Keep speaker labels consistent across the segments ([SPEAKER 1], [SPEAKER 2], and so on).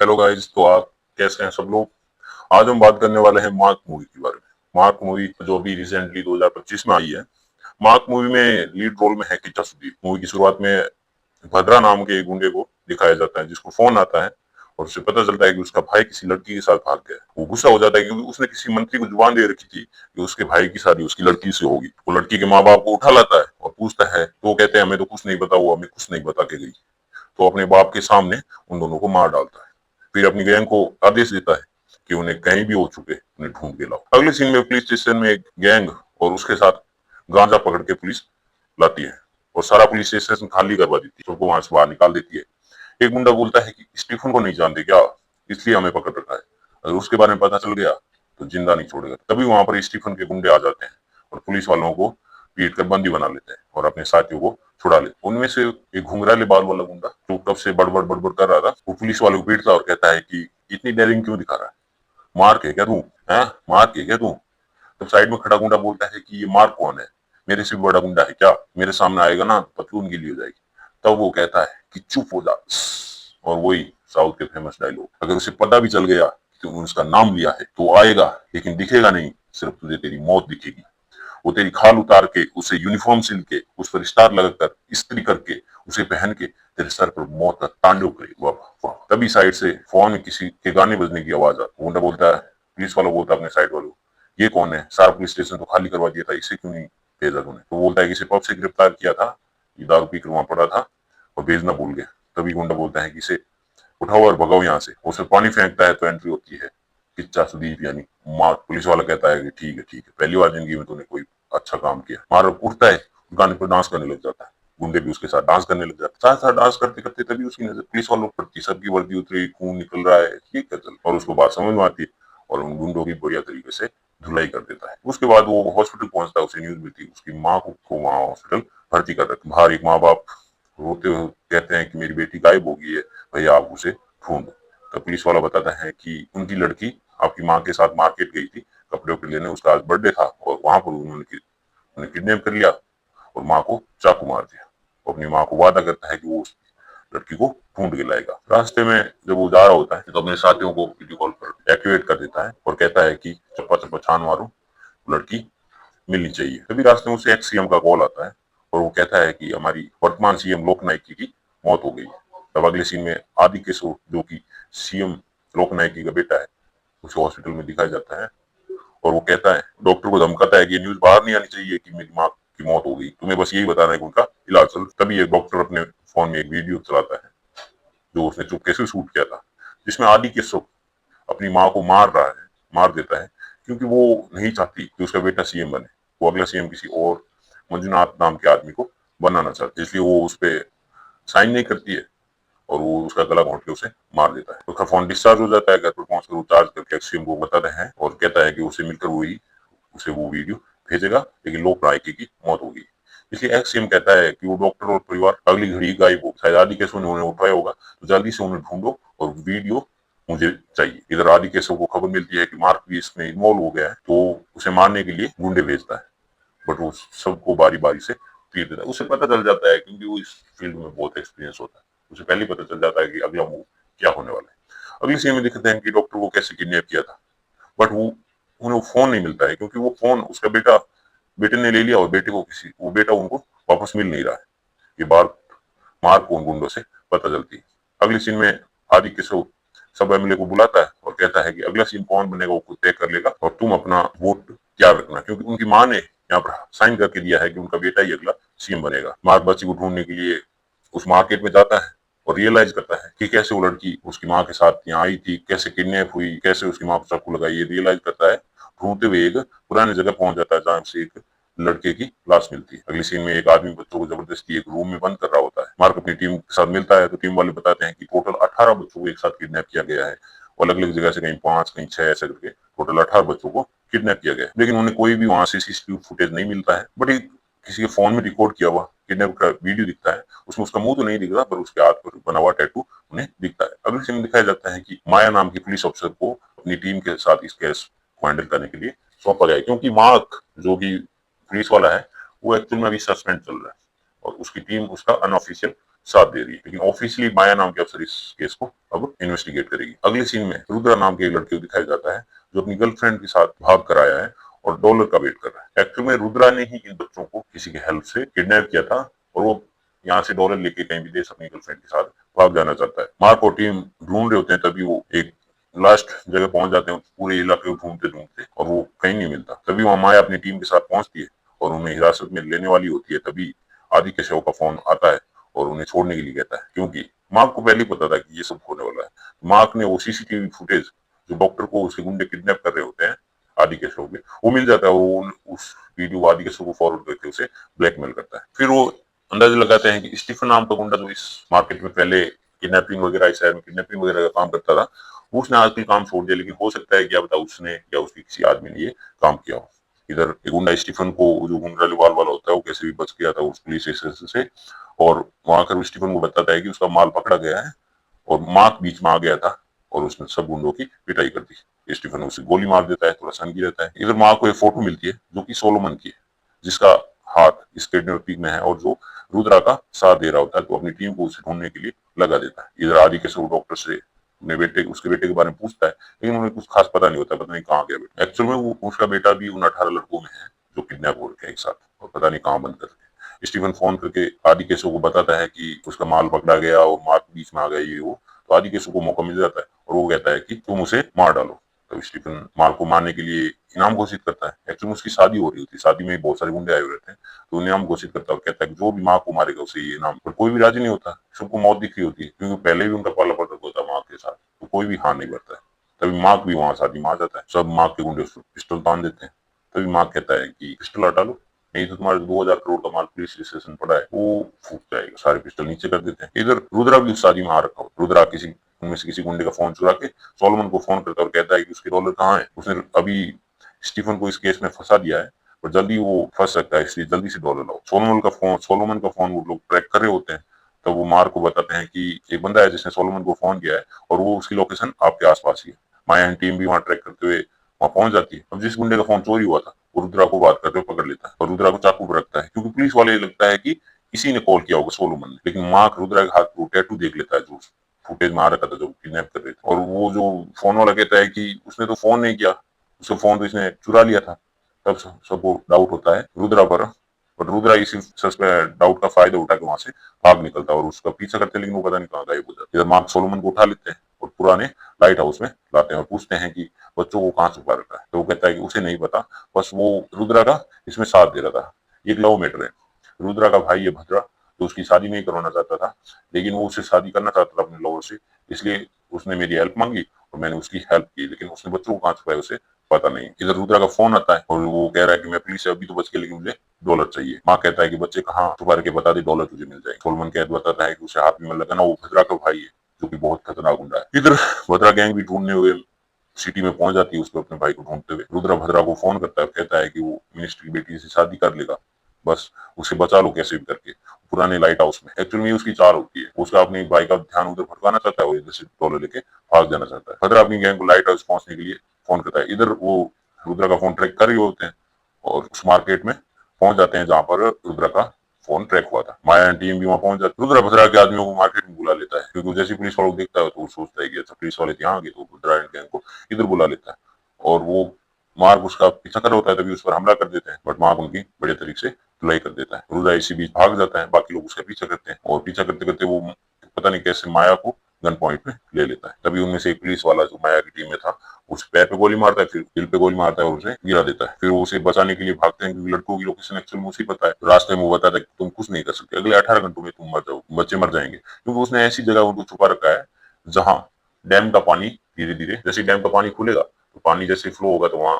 [SPEAKER 1] Hello guys, तो आप कैसे हैं सब लोग। आज हम बात करने वाले हैं मार्क मूवी के बारे में। मार्क मूवी जो अभी रिसेंटली 2025 में आई है। मार्क मूवी में लीड रोल में है किच्चा सुदीप। मूवी की शुरुआत में भद्रा नाम के एक गुंडे को दिखाया जाता है जिसको फोन आता है और उसे पता चलता है कि उसका भाई किसी लड़की के साथ भाग गया। वो गुस्सा हो जाता है क्योंकि उसने किसी मंत्री को जुबान दे रखी थी कि उसके भाई की शादी उसकी लड़की से होगी। वो लड़की के माँ बाप को उठा लाता है और पूछता है तो वो कहते हैं हमें तो कुछ नहीं पता, वो हमें कुछ नहीं बता के गई। तो अपने बाप के सामने उन दोनों को मार डालता है। फिर अपनी गैंग को आदेश देता है कि उन्हें कहीं भी हो चुके उन्हें ढूंढ के लाओ। अगले सीन में पुलिस स्टेशन में एक गैंग और उसके साथ गांजा पकड़ के पुलिस लाती है और सारा पुलिस स्टेशन खाली करवा देती है, सबको वहां से बाहर निकाल देती है। एक गुंडा बोलता है कि स्टीफन को नहीं जानते क्या, इसलिए हमें पकड़ रखा है, अगर उसके बारे में पता चल गया तो जिंदा नहीं छोड़ेगा। तभी वहां पर स्टीफन के गुंडे आ जाते हैं और पुलिस वालों को पीट कर बंदी बना लेते हैं और अपने साथियों को छुड़ा लेते। उनमें से एक घुंघराले बाल वाला गुंडा जो कब से बड़बड़ बड़बड़ कर रहा था, वो पुलिस वालों को पीटता और कहता है कि इतनी डेयरिंग क्यों दिखा रहा है, मार के क्या तू है, मार के क्या तू। तब साइड में खड़ा गुंडा बोलता है कि ये मार्क कौन है, मेरे से भी बड़ा गुंडा है क्या, मेरे सामने आएगा ना पतलून गिली हो जाएगी। तब वो कहता है कि चुप हो जा। और वही साउथ के फेमस डायलॉग, अगर उसे पता भी चल गया कि तूने उसका नाम लिया है तो आएगा लेकिन दिखेगा नहीं, सिर्फ तुझे तेरी मौत दिखेगी। वो तेरी खाल उतार के, उसे यूनिफॉर्म सिल के, उस पर स्टार लगाकर, इस्त्री करके, उसे पहन के तेरे सर पर मौत का तांडव करेगी। वाह वाह। तभी साइड से फोन में किसी के गाने बजने की आवाज आती है। गुंडा बोलता है, पुलिस वाला बोलता है अपने साइड वालों, ये कौन है, सारा पुलिस स्टेशन तो खाली करवा दिया था, इसे क्यों नहीं भेजा तूने। तो बोलता है कि इसे पब से गिरफ्तार किया था, ये दारू पी कर वहां पड़ा था और भेजना भूल गया। तभी गुंडा बोलता है कि इसे उठाओ और भगाओ यहाँ से। उसे पानी फेंकता है तो एंट्री होती है किच्चा सुदीप यानी मार्क। पुलिस वाला कहता है कि ठीक है, पहली बार जिंदगी में तूने कोई अच्छा काम किया। मार्क उठता है, गाने पर डांस करने लग जाता है, गुंडे भी उसके साथ डांस करने लग जाते हैं। साथ साथ डांस करते करते तभी उसकी नजर पुलिस वालों पर पड़ती, सबकी वर्दी उतरी, खून निकल रहा है, ये क्या चल, और उसको बात समझ में आती है और उन गुंडों की बढ़िया तरीके से धुलाई कर देता है। उसके बाद वो हॉस्पिटल पहुंचता है, उसे न्यूज मिलती, उसकी माँ को वहां हॉस्पिटल भर्ती कर रखा। बाहर एक माँ बाप रोते हुए कहते हैं कि मेरी बेटी गायब हो गई है, भैया आप उसे ढूंढो। तो पुलिस वाला बताता है कि उनकी लड़की आपकी माँ के साथ मार्केट गई थी कपड़े उपड़े लेने, उसका आज बर्थडे था और वहां पर उन्होंने किडनैप कर लिया और माँ को चाकू मार दिया। वो अपनी माँ को वादा करता है कि वो उस लड़की को ढूंढ के लाएगा। रास्ते में जब वो जा रहा होता है तो अपने साथियों को वीडियो कॉल पर एक्टिवेट कर देता है और कहता है कि चप्पा चप्पा छान मारो, लड़की मिलनी चाहिए। तभी रास्ते में उसे एक्स सीएम का कॉल आता है और वो कहता है कि हमारी वर्तमान सीएम लोकनायक की मौत हो गई है। तब अगले सीन में आदि केशव जो कि सीएम लोकनायक का बेटा है, उसे हॉस्पिटल में दिखाया जाता है और वो कहता है, डॉक्टर को धमकाता है कि ये न्यूज बाहर नहीं आनी चाहिए कि मेरी माँ की मौत हो गई, तुम्हें बस यही बताना है कि उनका इलाज चल। तभी एक डॉक्टर अपने फोन में एक वीडियो चलाता है जो उसने चुपके से शूट किया था, जिसमें आदि केशव अपनी माँ को मार देता है क्योंकि वो नहीं चाहती कि उसका बेटा सीएम बने। वो अगला सीएम किसी और मंजुनाथ नाम के आदमी को बनाना चाहती है, इसलिए वो उस पर साइन नहीं करती है और वो उसका गला घोंट के उसे मार देता है। उसका फोन डिस्चार्ज हो जाता है, घर पर पहुंचकर वो चार्ज करके एक्सट्रीम को बताते हैं और कहता है कि उसे मिलकर वही उसे वो वीडियो भेजेगा, लेकिन लोक नायक की मौत होगी। इसलिए एक्सट्रीम कहता है कि वो डॉक्टर और परिवार अगली घड़ी गायब हो, शायद आदि केशव ने उन्हें उठाया होगा, तो जल्दी से उन्हें ढूंढो और वीडियो मुझे चाहिए। इधर आदि केशव को खबर मिलती है कि मार्क भी इसमें इन्वॉल्व हो गया है, तो उसे मारने के लिए गुंडे भेजता है, बट वो सबको बारी बारी से तीर देता है। उसे पता चल जाता है क्योंकि वो इस फील्ड में बहुत एक्सपीरियंस होता है, उसे पहले ही पता चल जाता है कि अगला मूव क्या होने वाला है। अगली सीन में दिखते हैं कि डॉक्टर को कैसे किडनैप किया था, बट वो उन्हें फोन नहीं मिलता है क्योंकि वो फोन उसका बेटे ने ले लिया और बेटे को वो बेटा उनको वापस मिल नहीं रहा है। ये बात मार्क को उन गुंडों से पता चलती है। अगली सीन में आदि केशव सब एमएलए को बुलाता है और कहता है कि अगला सीन कौन बनेगा वो खुद तय कर लेगा और तुम अपना वोट तैयार रखना, क्योंकि उनकी माँ ने यहाँ पर साइन करके दिया है कि उनका बेटा ही अगला सीएम बनेगा। मार्क बच्ची को ढूंढने के लिए उस मार्केट में जाता है और रियलाइज करता है कि कैसे वो लड़की उसकी माँ के साथ यहाँ आई थी, कैसे किडनैप हुई, कैसे उसकी माँ को चाकू लगाई, ये रियलाइज करता है। ढूंढते हुए एक पुरानी जगह पहुंच जाता है जहाँ से एक लड़के की लाश मिलती है। अगली सीन में एक आदमी बच्चों को जबरदस्ती एक रूम में बंद कर रहा होता है। मार्क अपनी टीम के साथ मिलता है तो टीम वाले बताते हैं कि टोटल 18 बच्चों को एक साथ किडनैप किया गया है और अलग अलग जगह से कहीं 5 कहीं 6 ऐसे करके टोटल 18 बच्चों को किडनैप किया गया है। लेकिन उन्हें कोई भी वहां से सीसीटीवी फुटेज नहीं मिलता है, बट एक किसी के फोन में रिकॉर्ड किया हुआ किडनैप का वीडियो दिखता है। उसमें उसका मुंह तो नहीं दिख रहा पर उसके हाथ पर बना हुआ टैटू उन्हें दिखता है। अगली सीन में दिखाया जाता है कि माया नाम की पुलिस अफसर को अपनी टीम के साथ इस केस को हैंडल करने के लिए सौंपा गया है, क्योंकि मार्क जो कि पुलिस वाला है वो एक्चुअल में अभी सस्पेंड चल रहा है और उसकी टीम उसका अनऑफिशियल साथ दे रही है। लेकिन ऑफिशियली माया नाम के अफसर इस केस को अब इन्वेस्टिगेट करेगी। अगले सीन में रुद्रा नाम के एक लड़के को दिखाया जाता है जो अपनी गर्लफ्रेंड के साथ भाग कर आया है और डॉलर का वेट कर रहा है। एक्चुअल में रुद्रा ने ही इन बच्चों को किसी की हेल्प से किडनैप किया था और वो यहाँ से डॉलर लेके कहीं विदेश अपनी गर्लफ्रेंड के साथ भाग जाना चाहता है। मार्क और टीम ढूंढ रहे होते हैं, तभी वो एक लास्ट जगह पहुंच जाते हैं, पूरे इलाके को ढूंढते ढूंढते, और वो कहीं नहीं मिलता। तभी वहां माया अपनी टीम के साथ पहुंचती है और उन्हें हिरासत में लेने वाली होती है। तभी आदि केशव का फोन आता है और उन्हें छोड़ने के लिए कहता है, क्योंकि मार्क को पहले ही पता था कि ये सब होने वाला है। मार्क ने वो सीसीटीवी फुटेज जो डॉक्टर को उसके गुंडे किडनैप कर रहे होते हैं आदि केशव के, वो मिल जाता है। वो उस वीडियो आदि केशव को फॉरवर्ड करके उसे ब्लैकमेल करता है। फिर वो अंदाजा लगाते हैं कि स्टीफन नाम का गुंडा जो इस मार्केट में पहले किडनैपिंग वगैरह, इस शहर में किडनैपिंग वगैरह का काम करता था, उसने आजकल काम छोड़ दिया। लेकिन हो सकता है क्या पता उसने या उसकी किसी आदमी ने ये काम किया हो। इधर एक गुंडा स्टीफन को, जो घुंघराले बाल वाला होता है, वो कैसे भी बच गया था उस पुलिस स्टेशन से, और वहां कर स्टीफन को बताता है कि उसका माल पकड़ा गया है और मार्क बीच में आ गया था और उसने सब गुंडों की पिटाई कर दी। स्टीफन उसे गोली मार देता है, थोड़ा सनकी रहता है। इधर मार्क को एक फोटो मिलती है जो कि सोलोमन की है, जिसका हाथ इस किडनैपिंग में है और जो रुद्रा का साथ दे रहा होता है, तो अपनी टीम को उसे ढूंढने के लिए लगा देता है। इधर आदि केशव डॉक्टर से अपने बेटे, उसके बेटे के बारे में पूछता है, लेकिन उन्हें कुछ खास पता नहीं होता, पता नहीं कहाँ गया बेटा। एक्चुअल में वो, उसका बेटा भी उन 18 लड़कों में है जो किडनैप हो रखे हैं एक साथ, और पता नहीं कहाँ बंद कर रखे। स्टीफन फोन करके आदि केशव को बताता है कि उसका माल पकड़ा गया और मार्क बीच में आ गया, ये वो। तो आदि केशव को मौका मिल जाता है और वो कहता है कि तुम उसे मार डालो। तो स्टीफन मार्क को मारने के लिए इनाम घोषित करता है। एक्चुअली उसकी शादी हो रही होती है, शादी में बहुत सारे गुंडे आए हुए रहते हैं, तो इनाम घोषित करता है और कहता है कि जो भी मार्क को मारेगा उसे ये इनाम। पर कोई भी राजी नहीं होता, सबको मौत दिख रही होती है, क्योंकि पहले भी उनका पाला पड़ रखा होता है मार्क के साथ, तो कोई भी हार नहीं करता है। तभी मार्क भी वहां शादी में आ जाता है। सब मार्क के गुंडे उसको पिस्टल तान देते हैं। तभी मार्क कहता है कि पिस्टल हटा लो, नहीं तो तुम्हारे 2000 करोड़ का माल पुलिस स्टेशन पड़ा है वो फूट जाएगा। सारे पिस्टल नीचे कर देते हैं। इधर रुद्रा भी उस शादी में आ रखा हो। रुद्रा किसी उनमें से किसी गुंडे का फोन चुरा के सोलोमन को फोन करता है और कहता है कि उसके डॉलर कहाँ है। उसने अभी स्टीफन को इस केस में फंसा दिया है और जल्दी वो फंस सकता है, इसलिए जल्दी से डॉलर लाओ। सोलोमन का फोन वो लोग ट्रैक कर रहे होते हैं। तो वो मार्क को बताते हैं कि एक बंदा है जिसने सोलोमन को फोन किया है और वो उसकी लोकेशन आपके आसपास ही है। माया एंड टीम भी वहां ट्रैक करते हुए वहां पहुंच जाती है। अब जिस गुंडे का फोन चोरी हुआ था वो रुद्रा को बात करते हुए पकड़ लेता है और रुद्रा को चाकू पर रखता है, क्योंकि पुलिस वाले लगता है कि इसी ने कॉल किया होगा सोलोमन ने। लेकिन मार्क रुद्रा के हाथ को टैटू देख लेता है जो फुटेज में आ रखा था जो किडनैप कर रहे थे, और वो जो फोन वाला कहता है कि उसने तो फोन नहीं किया, उसका फोन तो इसने चुरा लिया था। तब सबको डाउट होता है रुद्रा पर रुद्रा इसी डाउट का फायदा उठा के वहां से भाग निकलता है और उसका पीछा करते हैं, लेकिन वो पता नहीं कहाँ गायब हो जाता है। इधर मार्क सोलोमन को उठा लेते हैं और पुराने लाइट हाउस में लाते हैं और पूछते हैं कि बच्चों को कहाँ छुपा रखा है। तो वो कहता है कि उसे नहीं पता, बस वो रुद्रा का इसमें साथ दे रहा था। ये एक लव मैटर है। रुद्रा का भाई है भद्रा, तो उसकी शादी नहीं करवाना चाहता था, लेकिन वो उससे शादी करना चाहता था अपने लवर से, इसलिए उसने मेरी हेल्प मांगी और मैंने उसकी हेल्प की। लेकिन उसने बच्चों को कहाँ छुपाया उसे पता नहीं। इधर रुद्रा का फोन आता है और वो कह रहा है कि मैं पुलिस से अभी तो बच गया, लेकिन मुझे डॉलर चाहिए। माँ कहता है कि बच्चे कहाँ छुपा रखे बता दे, डॉलर तुझे मिल जाएंगे। सोलमन कहता बताता है कि उसे हाथ में लगाना, वो भद्रा का भाई है जो कि बहुत खतरनाक गुंडा है। इधर भद्रा गैंग भी ढूंढने हुए सिटी में पहुंच जाती है उसको अपने भाई को ढूंढते हुए। रुद्रा भद्रा को फोन करता है, कहता है कि वो मिनिस्टर की बेटी से शादी कर लेगा, बस उसे बचा लो कैसे भी करके पुराने लाइट हाउस में। एक्चुअली में उसकी चाल होती है, उसका अपने भाई का ध्यान उधर भटकाना चाहता है और इधर से डॉलर लेके भाग जाना चाहता है। भद्रा अपनी गैंग को लाइट हाउस पहुंचने के लिए फोन करता है। इधर वो रुद्रा का फोन ट्रैक कर रहे होते हैं और उस मार्केट में पहुंच जाते हैं जहां पर रुद्रा का फोन ट्रैक हुआ था। माया टीम भी वहां पहुंच जाती है। रुद्रा भद्रा के आदमियों को मार्केट में बुला लेता है, क्योंकि जैसे पुलिस वालों को देखता है तो वो सोचता है कि अच्छा पुलिस वाले यहाँ आ गए, तो भद्रा एंड गैंग को इधर बुला लेता है और वो मार्क उसका पीछा कर होता है, तभी उस पर हमला कर देते हैं, बट मार्क उनकी बड़े तरीके से धुलाई कर देता है। रुद्रा इसी बीच भाग जाता है, बाकी लोग उसका पीछा करते हैं और पीछा करते करते वो पता नहीं कैसे माया को गन पॉइंट में ले लेता है। तभी उनमें से एक पुलिस वाला जो माया की टीम में था उस पैर पे गोली मारता है, फिर दिल पे गोली मारता है और उसे गिरा देता है। फिर वो उसे बचाने के लिए भागते हैं, क्योंकि लड़कों की लोकेशन एक्चुअल में उसे पता है। रास्ते में वो बताता है कि तुम कुछ नहीं कर सकते, अगले 18 घंटों में तुम मर जाओ, बच्चे मर जाएंगे, क्योंकि उसने ऐसी जगह उनको छुपा रखा है जहाँ डैम का पानी धीरे धीरे, जैसे डैम का पानी खुलेगा तो पानी जैसे फ्लो होगा, तो वहां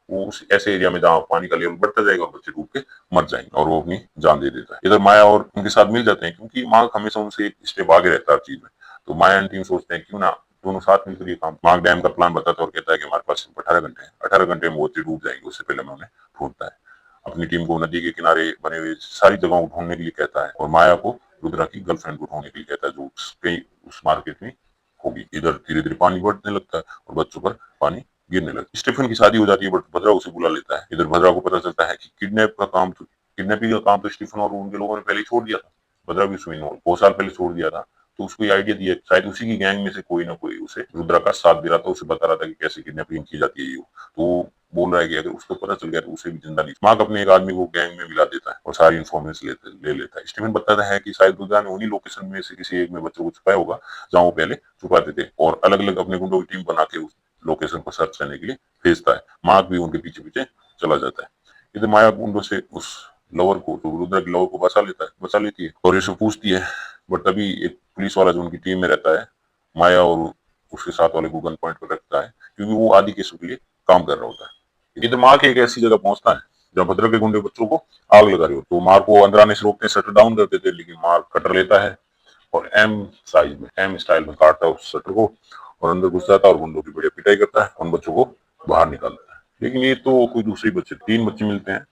[SPEAKER 1] वो उस ऐसे एरिया में जहाँ पानी का लेवल बढ़ता जाएगा और बच्चे डूब के मर जाएंगे, और वो अपनी जान दे देता है। इधर माया और उनके साथ मिल जाते हैं, क्योंकि मार्क हमेशा उनसे एक स्टेप आगे रहता है हर चीज में। तो माया एंड टीम सोचते हैं क्यों ना दोनों साथ मिलकर ये काम। मार्क डैम का प्लान बताता है और कहता है कि हमारे पास सिर्फ 18 घंटे हैं, 18 घंटे में वो बच्चे डूब जाएंगे, उससे पहले मैं उन्हें ढूंढता है। अपनी टीम को नदी के किनारे बने हुए सारी जगहों को ढूंढने के लिए कहता है और माया को रुद्रा की गर्लफ्रेंड को ढूंढने के लिए कहता है, जो कहीं उस मार्केट में होगी। इधर धीरे धीरे पानी बढ़ने लगता है और बच्चों पर पानी गिरने लगता है। स्टीफन की शादी हो जाती है, बट भद्रा उसे बुला लेता है। इधर भद्रा को पता चलता है कि किडनैपिंग का काम तो स्टीफन और उनके लोगों ने पहले ही छोड़ दिया था, भद्रा भी उसमें इन्वॉल्व, बहुत साल पहले छोड़ दिया था। तो उसको ये आइडिया दिया, शायद उसी की गैंग में से कोई ना कोई उसे रुद्रा का साथ दे रहा था, उसे बता रहा था कि कैसे किडनैपिंग की जाती है। ये तो वो बोल रहा है कि अगर उसको पता चल गया तो उसे भी जिंदा नहीं। मार्क अपने एक आदमी को गैंग में मिला देता है और सारी इन्फॉर्मेशन ले लेता है। स्टीफन बताता है कि शायद रुद्रा ने उन्हीं लोकेशन में से किसी एक में बच्चों को छुपाया होगा जहाँ वो पहले छुपाते थे, और अलग अलग अपने गुंडों की टीम बना के उस लोकेशन पर सर्च करने के लिए भेजता है। मार्क भी उनके पीछे पीछे चला जाता है। इधर माया गुंडों से उस लवर को, तो रुद्रा की लवर को बचा लेती है और ये पूछती है। बट तभी एक पुलिस वाला जो उनकी टीम में रहता है, माया और उसके साथ वाले को गन पॉइंट पर रखता है, क्योंकि वो आदि केसों के लिए काम कर रहा होता है। इधर मार्क एक ऐसी जगह पहुंचता है जहाँ भद्रा के गुंडे बच्चों को आग लगा रहे हो। तो मार्क को अंदर आने से रोकते, शटर डाउन कर देते, लेकिन मार्क कटर लेता है और एम स्टाइल में काटता है उस शटर को और अंदर घुस जाता है और गुंडों की बढ़िया पिटाई करता है, उन बच्चों को बाहर निकालता है। लेकिन ये तो कोई दूसरे बच्चे, 3 बच्चे मिलते हैं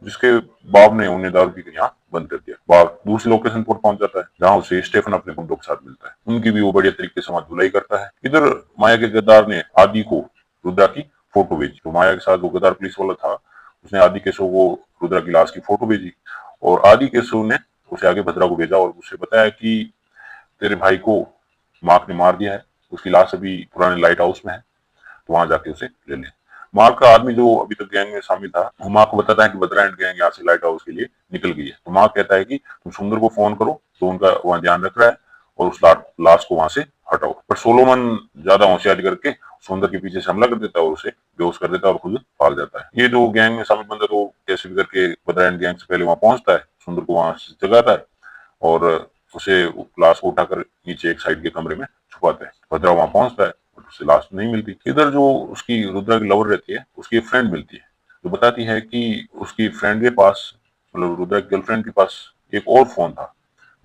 [SPEAKER 1] जिसके बाप ने उन्हें दारू पी के यहाँ बंद कर दिया। बाप दूसरी लोकेशन पर पहुंच जाता है जहाँ उसे स्टेफन अपने गुंडों के साथ मिलता है। उनकी भी वो बढ़िया तरीके से वहां धुलाई करता है। इधर माया के गद्दार ने आदि को रुद्रा की फोटो भेजी। तो माया के साथ वो गद्दार पुलिस वाला था, उसने आदि केशव को रुद्रा की लाश की फोटो भेजी और आदि केशव ने उसे आगे भद्रा को भेजा और उसे बताया कि तेरे भाई को मार्क ने मार दिया है, उसकी लाश अभी पुराने लाइट हाउस में है, तो वहां जाके उसे ले ले। मार्क का आदमी जो अभी तक गैंग में शामिल था, वो मार्क को बताता है कि बद्रा एंड गैंग यहाँ से लाइट हाउस के लिए निकल गई है। तो मार्क कहता है कि तुम सुंदर को फोन करो, तो उनका वहां ध्यान रख रहा है और उस लाश को वहां से हटाओ। पर सोलोमन ज्यादा होशियारी करके सुंदर के पीछे से हमला कर देता है और उसे बेहोश कर देता है और खुद भाग जाता है। ये जो गैंग में शामिल बंदा, तो कैसे भी करके बद्रा एंड गैंग से पहले वहां पहुंचता है, सुंदर को वहां से जगाता है और उसे लाश को उठाकर नीचे एक साइड के कमरे में छुपाते हैं। भद्रा वहां पहुंचता है और उसे लाश नहीं मिलती। इधर जो उसकी रुद्रा की लवर रहती है, उसकी एक फ्रेंड मिलती है जो बताती है कि उसकी फ्रेंड के पास, मतलब रुद्रा की गर्लफ्रेंड के पास एक और फोन था।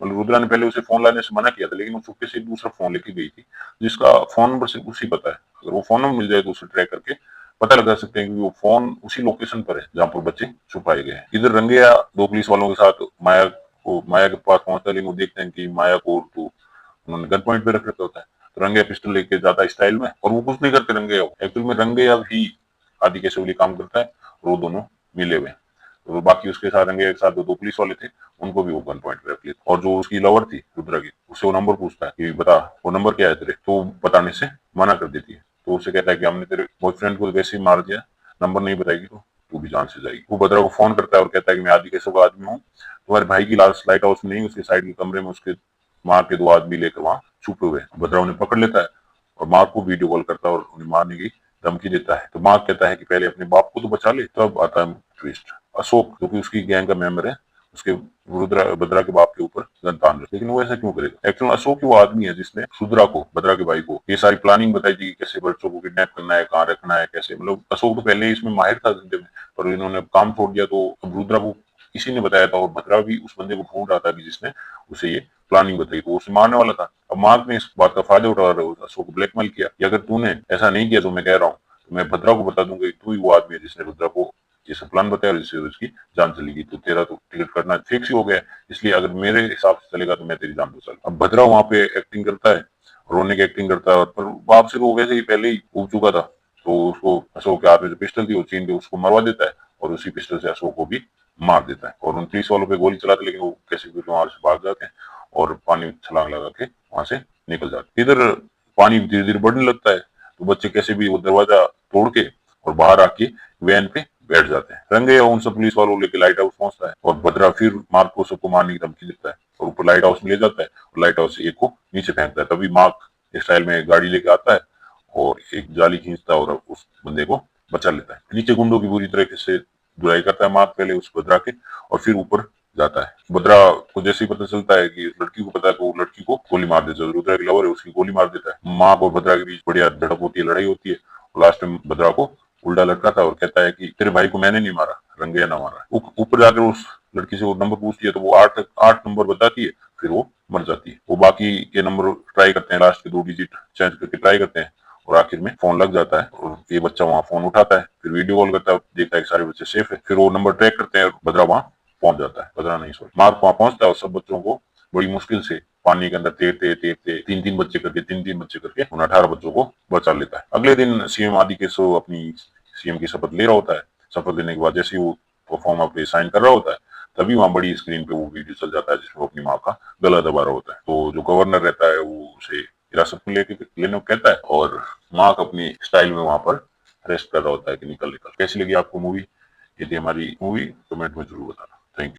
[SPEAKER 1] मतलब रुद्रा ने पहले उसे फोन लाने से मना किया था, लेकिन वो चुपके से एक दूसरा फोन लेके गई थी जिसका फोन नंबर सिर्फ उसी पता है। अगर वो फोन नंबर मिल जाए तो उसे ट्रैक करके पता लगा सकते हैं कि वो फोन उसी लोकेशन पर है जहाँ पर बच्चे छुपाए गए हैं। इधर रंगैया 2 पुलिस वालों के साथ माया के पास पहुंचता है, लेकिन वो देखते हैं कि माया को तो उन्होंने गन पॉइंट पे रख रखा होता है। तो रंगैया पिस्टल लेके जाता है स्टाइल में, और वो कुछ नहीं करते रंगैया। एक्चुअल में रंगैया भी आदि केशव के लिए काम करता है और वो दोनों मिले हुए हैं। तो बाकी उसके साथ रंगैया के साथ 2 पुलिस वाले थे, उनको भी वो गन पॉइंट पे रख लेते। और जो उसकी लवर थी रुद्रा की, उससे वो नंबर पूछता है कि बता वो नंबर क्या है तेरे, तो बताने से मना कर देती है। तो उसे कहता है कि हमने तेरे बॉयफ्रेंड को वैसे ही मार दिया, नंबर नहीं बताएगी तो तू भी जान से जाएगी। वो भद्रा को फोन करता है और कहता है कि मैं आदि केशव का आदमी हूँ, तुम्हारे भाई की लाश लाइट हाउस में नहीं, उसके साइड के कमरे में उसके मार के 2 आदमी लेकर वहां छुपे हुए हैं। भद्रा उन्हें पकड़ लेता है और मार्क को वीडियो कॉल करता है और उन्हें मारने की धमकी देता है। तो मार्क कहता है कि पहले अपने बाप को तो बचा ले। तब आता है ट्विस्ट, अशोक जो कि उसकी गैंग का मेंबर है, उसके बद्रा के बाप के ऊपर गन तान रहे, लेकिन वो ऐसा क्यों करेगा? एक्चुअली अशोक ही वो आदमी है जिसने सुद्रा को, बद्रा के भाई को, ये सारी प्लानिंग बताई थी कि कैसे बच्चों को किडनैप करना है, कहाँ रखना है, कैसे। मतलब अशोक तो पहले ही इसमें माहिर था धंधे में, पर इन्होंने काम छोड़ दिया तो अब रुद्रा को किसी ने बताया था और बद्रा भी उस बंदे को ढूंढ रहा था कि जिसने उसे ये प्लानिंग बताई, तो उसे मारने वाला था। अब मार्क ने इस बात का फायदा उठा रहे अशोक को ब्लैकमेल किया कि अगर तूने ऐसा नहीं किया तो मैं कह रहा हूँ, तो मैं भद्रा को बता दूंगा कि तू ही वो आदमी है जिसने रुद्रा को ये सब प्लान बताया और जिससे उसकी जान चली गई। तो तेरा तो टिकट करना फिक्स ही हो गया, इसलिए अगर मेरे हिसाब से चलेगा तो मैं तेरी जान बचा लूंगा। अब भद्रा वहां पे एक्टिंग करता है, रोने की एक्टिंग करता है, पर बाप से वो वैसे ही पहले ही उग चुका था, तो उसको अशोक के हाथ में जो पिस्टल थी वो छीन के उसको मरवा देता है और उसी पिस्टल से अशोक को भी मार देता है। और उन पुलिस वालों पे गोली चलाते, लेकिन वो कैसे भी वहां से भाग जाते हैं और पानी में छलांग लगा के वहां से निकल जाते। इधर पानी धीरे धीरे बढ़ने लगता है, तो बच्चे कैसे भी वो दरवाजा तोड़ के और बाहर आके वैन पे बैठ जाते हैं। रंगैया उन सब पुलिस वालों लेके लाइट हाउस पहुंचता है और भद्रा फिर मार्क को सबको मारने की धमकी देता है और ऊपर लाइट हाउस में ले जाता है और लाइट हाउस से एक को नीचे फेंकता है। तभी मार्क इस स्टाइल में गाड़ी लेके आता है और एक जाली खींचता है और उस बंदे को बचा लेता है। नीचे गुंडों की बुरी तरीके से धुलाई करता है मार्क, पहले उस भद्रा के, और फिर ऊपर जाता है। भद्रा को जैसे ही पता चलता है कि लड़की को पता है, तो वो लड़की को गोली मार देता है। रुद्रा की लवर है, उसकी गोली मार देता है। मार्क और भद्रा के बीच बढ़िया झड़प होती है, लड़ाई होती है और लास्ट में भद्रा को उल्टा लटकाता है और कहता है कि तेरे भाई को मैंने नहीं मारा, रंगैया ने मारा। ऊपर जाकर उस लड़की से वो नंबर पूछती है तो वो आठ नंबर बताती है, फिर वो मर जाती है। वो बाकी के नंबर ट्राई करते हैं, लास्ट के 2 डिजिट चेंज करके ट्राई करते हैं और आखिर में फोन लग जाता है और ये बच्चा वहां फोन उठाता है, फिर वीडियो कॉल करता है, देखता है कि सारे बच्चे सेफ है। फिर वो नंबर ट्रैक करते हैं और भद्रा वहां पहुंच जाता है, भद्रा नहीं सॉरी मार्क वहां पहुंचता है और सब बच्चों को बड़ी मुश्किल से पानी के अंदर तैरते तैरते 3-3 बच्चे करके उन 18 बच्चों को बचा लेता है। अगले दिन सीएम आदि केशव अपनी सीएम की शपथ ले रहा होता है। शपथ लेने के बाद जैसे ही वो फॉर्म पे साइन कर रहा होता है, तभी वहां बड़ी स्क्रीन पे वो वीडियो चल जाता है जिसमें वो अपनी माँ का गला दबा रहा होता है। तो जो गवर्नर रहता है वो उसे हिरासत में लेने को कहता है और मार्क अपनी स्टाइल में वहां पर अरेस्ट कर रहा होता है कि निकल निकल। कैसी लगी आपको मूवी? यदि हमारी मूवी कमेंट में जरूर बताना।